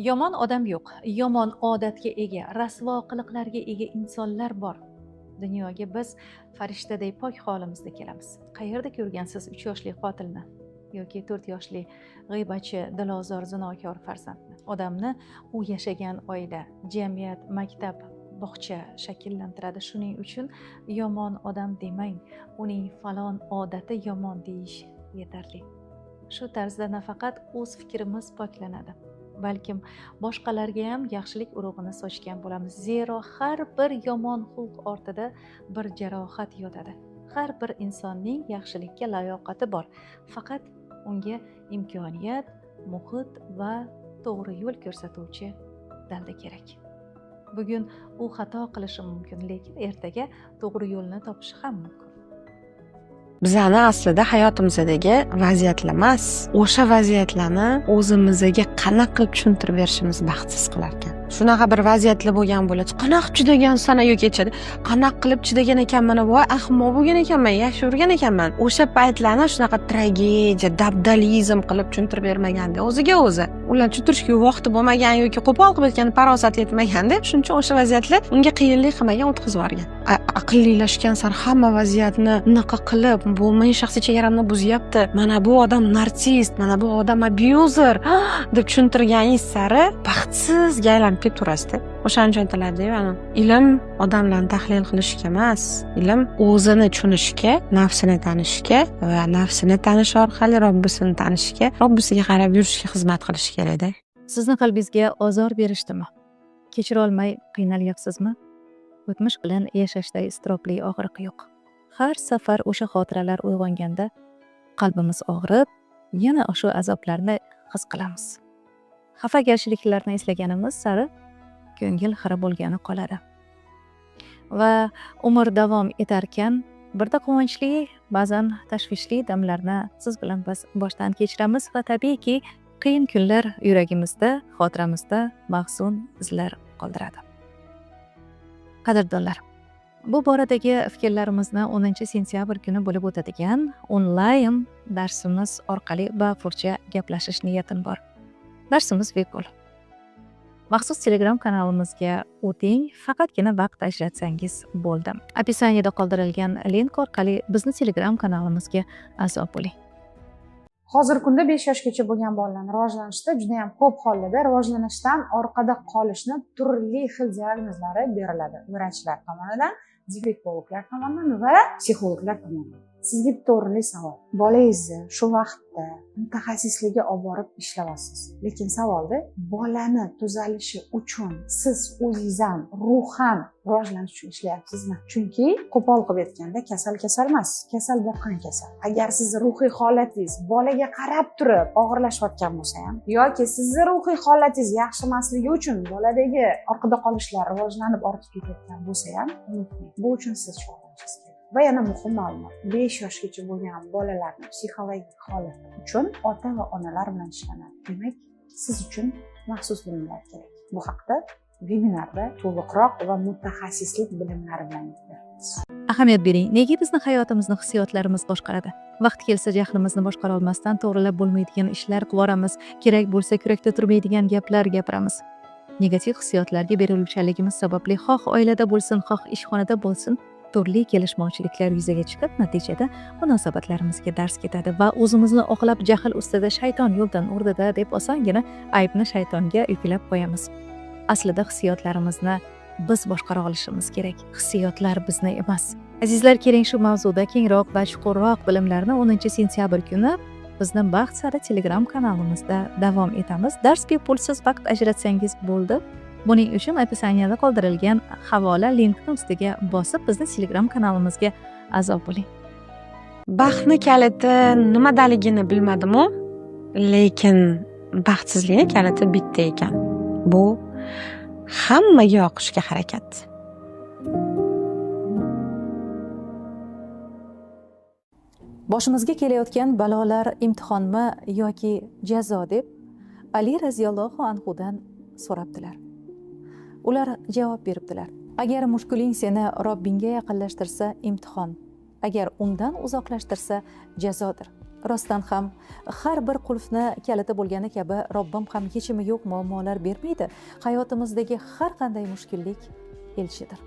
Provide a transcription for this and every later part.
Yomon odam yo'q, yomon odatga ega, rasvo qiliqlarga ega insonlar bor. Dunyoga biz farishtadek pok holimizda kelamiz. Qayerda ko'rgansiz 3 yoshli qotilni yoki 4 yoshli g'iybatchi, dilozor, zinokor farzandni? Odamni u yashagan oila, jamiyat, maktab, bog'cha shakllantiradi. Shuning uchun yomon odam demang, uning falon odati yomon deyish yetarli. Shu tarzda nafaqat o'z fikrimiz poklanadi, balkim boshqalarga ham yaxshilik urug'ini sochgan bo'lamiz. Zero har bir yomon xulq ortida bir jarohat yotadi. Har bir insonning yaxshilikka layoqati bor. Faqat unga imkoniyat, muhit va to'g'ri yo'l ko'rsatuvchi dalda kerak. Bugun u xato qilishi mumkin, lekin ertaga to'g'ri yo'lni topishi ham mumkin. Bizani aslida hayotimizdagi vaziyatlar emas, o'sha vaziyatlarni o'zimizga qanaqa qilib tushuntirib berishimiz baxtsiz qilar ekan. Shunaqa bir vaziyatlar bo'lgan bo'ladi. Qanaqa chidagansan yo'q kechadi. Qanaqa qilib chidagan ekanman, voy ahmoq bo'lgan ekanman, yashavergan ekanman. O'sha paytlarni shunaqa tragediya, dabdalizm qilib tushuntirib bermaganda o'ziga o'zi. Ular tushuntirishga vaqti bo'lmagan yoki qo'pol qilib aytgan farosat yetmaganda, shuning uchun o'sha vaziyatlar unga qiyinlik qilmagan, o'tkazib yuborgan. Aqllilashgan sar hamma vaziyatni unaqa qilib, bu mening shaxsiy chegaramni buzyapti. Mana bu odam narsist, mana bu odam abuser deb tushuntirganingiz sari baxtsizga aylanib ketaverasizda. O'shaning uchun aytiladi, ilm odamlarni tahlil qilishga emas, ilm o'zini tushunishga, nafsini tanishga va nafsini tanish orqali Robbisini tanishga, Robbisiga qarab yurishga xizmat qilish kerak-da. Sizni qalbingizga ozor berishdimi? Kechira olmay qiynalyapsizmi? O'tmish bilan yashashda iztirobli og'riq yo'q. Har safar o'sha xotiralar uyg'onganda qalbimiz og'rib, yana o'sha azoblarni his qilamiz. Xafagarchiliklarni eslaganimiz sari ko'ngil xira bo'lgani qoladi. Va umr davom etarkan, birda quvonchli, ba'zan tashvishli damlarni siz bilan biz boshdan kechiramiz va tabiiyki, qiyin kunlar yuragimizda, xotiramizda mahzun izlar qoldiradi. Qadrdonlar, bu boradagi fikrlarimizni 10-sentyabr kuni bo'lib o'tadigan onlayn darsimiz orqali bafurcha gaplashish niyatim bor. Darsimiz bepul. Maxsus Telegram kanalimizga o'ting, faqatgina vaqt ajratsangiz bo'ldi. Описаниеda qoldirilgan link orqali bizni Telegram kanalimizga a'zo bo'ling. Hozirgi kunda 5 yoshgacha bo'lgan bolalarning rivojlanishida juda ham ko'p hollarda rivojlanishdan orqada qolishni turli xil diagnozlari beriladi vrachlar tomonidan, defektologlar tomonidan va psixologlar tomonidan. Sizga bitta o'rinli savol. Bolangizni shu vaqtda mutaxassislikka olib borib ishlayapsiz. Lekin savolda, bolani tuzalishi uchun siz o'zingizdan ruhan rivojlanish uchun ishlayapsizmi? Chunki qo'pol qilib aytganda kasal emas, kasal boqqan kasal. Agar siz ruhiy holatingiz bolaga qarab turib og'irlashayotgan bo'lsa ham yoki sizni ruhiy holatingiz yaxshi emasligi uchun boladagi orqada qolishlar rivojlanib ortib ketayotgan bo'lsa ham, unutmang, bu uchun siz shug'ullanishingiz kerak. Va yana muhim ma'lumot, 5 yoshgacha bo'lgan bolalarning psixologik holati uchun ota va onalar bilan ishlanadi. Demak, siz uchun maxsus bilimlar kerak. Bu haqda vebinarda to'liqroq va mutaxassislik bilimlari bilan gapiramiz. Ahamiyat bering. Nega bizni hayotimizni hissiyotlarimiz boshqaradi? Vaqt kelsa jahlimizni boshqara olmasdan to'g'rilab bo'lmaydigan ishlar qilib, kerak bo'lsa kurakda turmaydigan gaplar gapiramiz. Negativ hissiyotlarga beriluvchanligimiz sababli xoh oilada bo'lsin, xoh ishxonada bo'lsin, turli kelishmovchiliklar yuzaga chiqib, natijada munosabatlarimizga darz ketadi va o'zimizni oqlab jahl ustida shayton yo'ldan urdida deb osongina aybni shaytonga yuklab qo'yamiz. Aslida hissiyotlarimizni biz boshqara olishimiz kerak. Hissiyotlar bizni emas. Azizlar, keling shu mavzuda kengroq va chuqurroq bilimlarni 10-sentyabr kuni bizni Baxt sari Telegram kanalimizda davom etamiz. Dars bepulsiz, vaqt ajratsangiz bo'ldi. Buning uchun описаниеda qoldirilgan havola linkni ustiga bosib bizni Telegram kanalimizga a'zo bo'ling. Baxtni kaliti nimadaligini bilmadim-u, lekin baxtsizlikning kaliti bitta ekan. Bu hammaga yoqishga harakat. Boshimizga kelayotgan balolar imtihonmi yoki jazo deb Ali raziyallohu anhudan so'rabdilar. Ular javob beribdilar. Agar mushkuling seni Robbingga yaqinlashtirsa imtihon, agar undan uzoqlashtirsa jazodir. rostdan ham har bir qulfni kaliti bo'lgani kabi Robbim ham yechimi yo'q muammolar bermaydi. Hayotimizdagi har qanday mushkullik elchidir.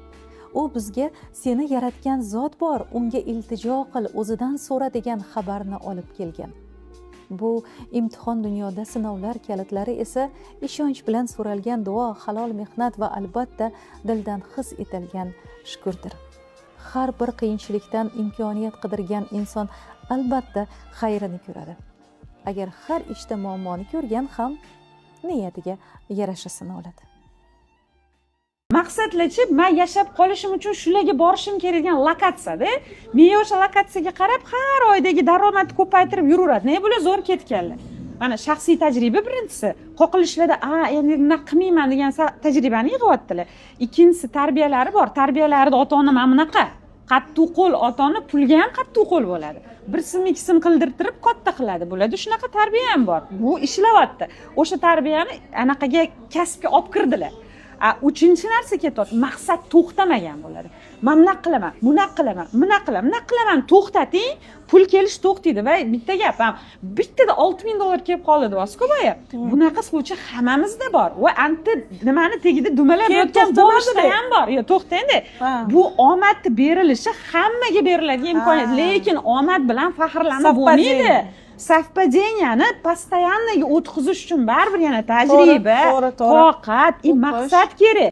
U bizga seni yaratgan zot bor, unga iltijo qil, o'zidan so'ra degan xabarni olib kelgan. Bu imtihon dunyoda sinovlar kalitlari esa ishonch bilan so'ralgan duo, halol mehnat va albatta dildan his etilgan shukrdir. Har bir qiyinchilikdan imkoniyat qidirgan inson albatta xayrini ko'radi. Agar har ishda muammoni ko'rgan ham niyatiga yarasha sinoladi. Maqsadlachi men yashab qolishim uchun shularga borishim kerak degan lokatsiyada men o'sha lokatsiyaga qarab har oydagi daromadni ko'paytirib yuraveradi. Ne bular zo'r ketganlar. Mana shaxsiy tajriba birinchisi, qoqilishlarda endi bunaqa qilmayman degan tajribani yig'yaptilar. Ikkinchisi tarbiyalari bor. Tarbiyalarida ota-ona mana bunaqa qattiq qo'l, ota-ona pulga ham qattiq qo'l bo'ladi. Bir sim ikki sim qildirtirib katta qiladi. Bularda shunaqa tarbiya ham bor. Bu ishlayapti. O'sha tarbiyani anaqaga kasbga olib kirdilar. Uchinchi narsa ketyapti. Maqsad to'xtamagan bo'ladi. Men bunaqa qilaman, bunaqa qilaman, bunaqa qilaman, to'xtating, pul kelish to'xtaydi va bitta gap ham bittada $6000 kelib qoldi deyapsiz-ku boya. Bunaqa случай hammamizda bor. Va anta nimani tagida dumalab yotgan boshda ham bor. Yo, to'xtang-da. Bu omadni berilishi hammaga beriladigan imkoniyat, lekin omad bilan faxrlanib bo'lmaydi. Совпаденияni постоянныйga o'tkazish uchun baribir yana tajriba, toqat, maqsad kerak.